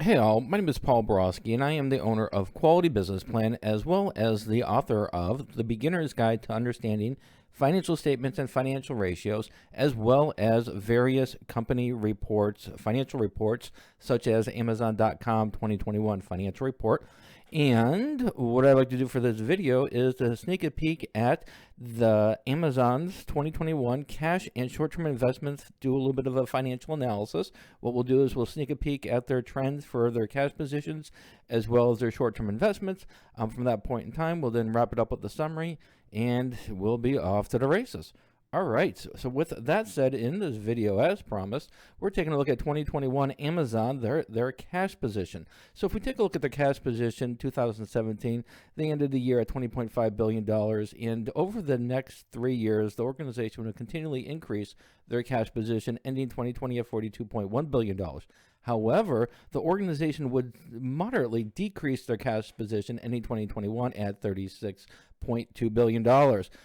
Hey all, my name is Paul Borowski, and I am the owner of Quality Business Plan, as well as the author of The Beginner's Guide to Understanding Financial Statements and Financial Ratios, as well as various company reports, financial reports, such as Amazon.com 2021 financial report. And what I'd like to do for this video is to sneak a peek at the Amazon's 2021 cash and short-term investments, do a little bit of a financial analysis. What we'll do is we'll sneak a peek at their trends for their cash positions as well as their short-term investments. From that point in time, we'll then wrap it up with the summary and we'll be off to the races. All right, so with that said, in this video, as promised, we're taking a look at 2021 Amazon, their cash position. So if we take a look at the cash position, 2017, they ended the year at $20.5 billion, and over the next 3 years, the organization will continually increase their cash position, ending 2020 at $42.1 billion. However, the organization would moderately decrease their cash position ending 2021 at $36.2 billion.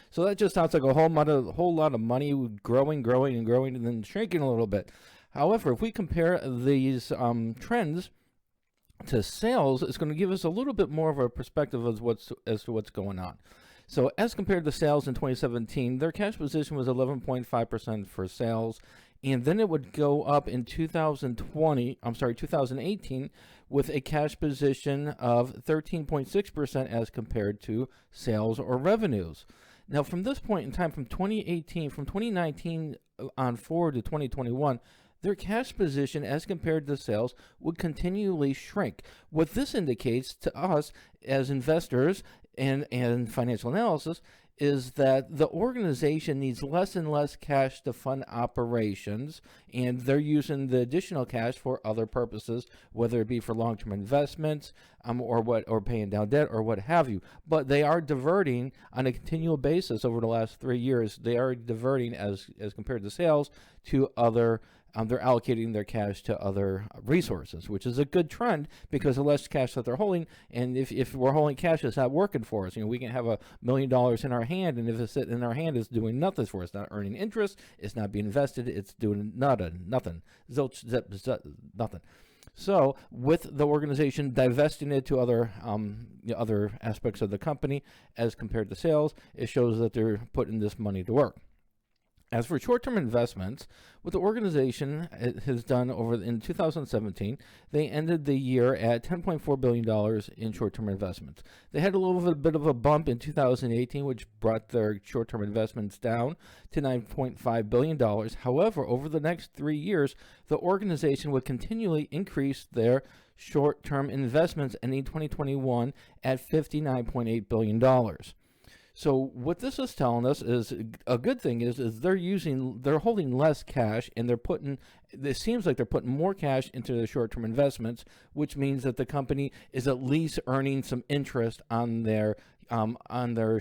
So that just sounds like a whole lot of money growing, and then shrinking a little bit. However, if we compare these trends to sales, it's going to give us a little bit more of a perspective as to what's going on. So as compared to sales in 2017, their cash position was 11.5% for sales, and then it would go up in 2018 with a cash position of 13.6% as compared to sales or revenues. Now, from this point in time, from 2019 on forward to 2021, their cash position as compared to sales would continually shrink. What this indicates to us as investors and financial analysis is that the organization needs less and less cash to fund operations, and they're using the additional cash for other purposes, whether it be for long-term investments or paying down debt or what have you. But they are diverting on a continual basis over the last 3 years. They are diverting as compared to sales to other. They're allocating their cash to other resources, which is a good trend because the less cash that they're holding, and if we're holding cash, it's not working for us. We can have $1 million in our hand, and if it's sitting in our hand, it's doing nothing for us. It's not earning interest. It's not being invested. It's doing nothing. Zilch, zip, nothing. So with the organization divesting it to other aspects of the company as compared to sales, it shows that they're putting this money to work. As for short-term investments, what the organization has done in 2017, they ended the year at $10.4 billion in short-term investments. They had a little bit of a bump in 2018, which brought their short-term investments down to $9.5 billion. However, over the next 3 years, the organization would continually increase their short-term investments ending 2021 at $59.8 billion. So what this is telling us is a good thing is they're holding less cash, and it seems like they're putting more cash into their short-term investments, which means that the company is at least earning some interest on their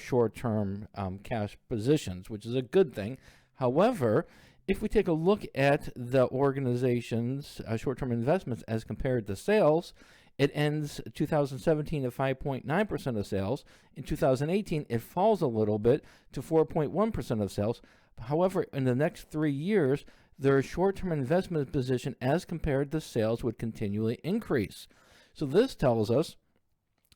short-term cash positions, which is a good thing. However, if we take a look at the organization's short-term investments as compared to sales, it ends 2017 at 5.9% of sales. In 2018, it falls a little bit to 4.1% of sales. However, in the next 3 years, their short-term investment position as compared to sales would continually increase. So this tells us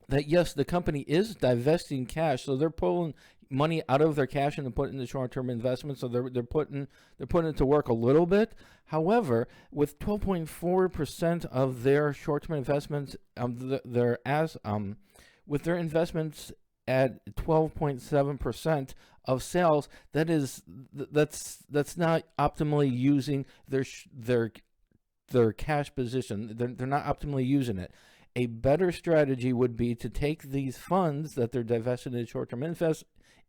that yes, the company is divesting cash, so they're pulling money out of their cash and putting into short-term investments. So they're putting it to work a little bit. However, with 12.4% of their short-term investments, with their investments at 12.7% of sales, that's not optimally using their cash position. They're not optimally using it. A better strategy would be to take these funds that they're divested in short-term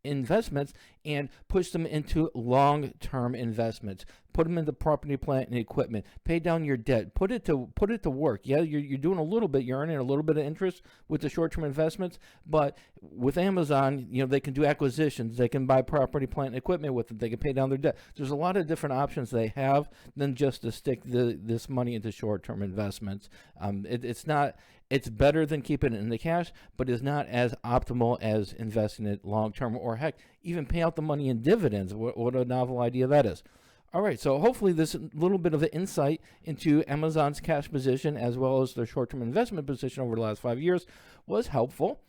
investments and push them into long-term investments. Put them into property, plant, and equipment. Pay down your debt. Put it to work. Yeah, you're doing a little bit. You're earning a little bit of interest with the short-term investments. But with Amazon, they can do acquisitions. They can buy property, plant, and equipment with it. They can pay down their debt. There's a lot of different options they have than just to stick this money into short-term investments. It's better than keeping it in the cash, but it's not as optimal as investing it long-term, or heck, even pay out the money in dividends. What a novel idea that is. All right, so hopefully this little bit of the insight into Amazon's cash position as well as their short-term investment position over the last 5 years was helpful.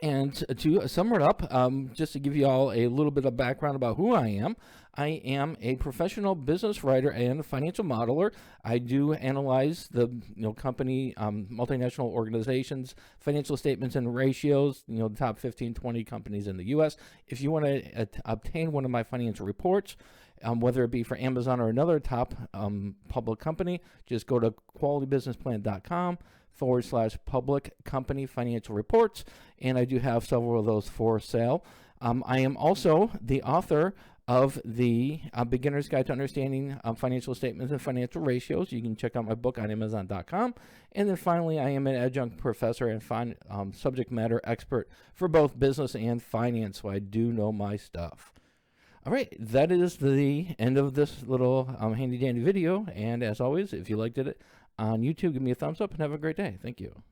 And to sum it up, just to give you all a little bit of background about who I am a professional business writer and financial modeler. I do analyze the company, multinational organizations, financial statements and ratios, the top 15, 20 companies in the U.S. If you want to obtain one of my financial reports, whether it be for Amazon or another top public company, just go to qualitybusinessplan.com/public company financial reports, and I do have several of those for sale. I am also the author of the Beginner's Guide to Understanding Financial Statements and Financial Ratios. You can check out my book on Amazon.com. And then finally, I am an adjunct professor and subject matter expert for both business and finance, so I do know my stuff. All right, that is the end of this little handy-dandy video. And as always, if you liked it on YouTube, give me a thumbs up and have a great day. Thank you.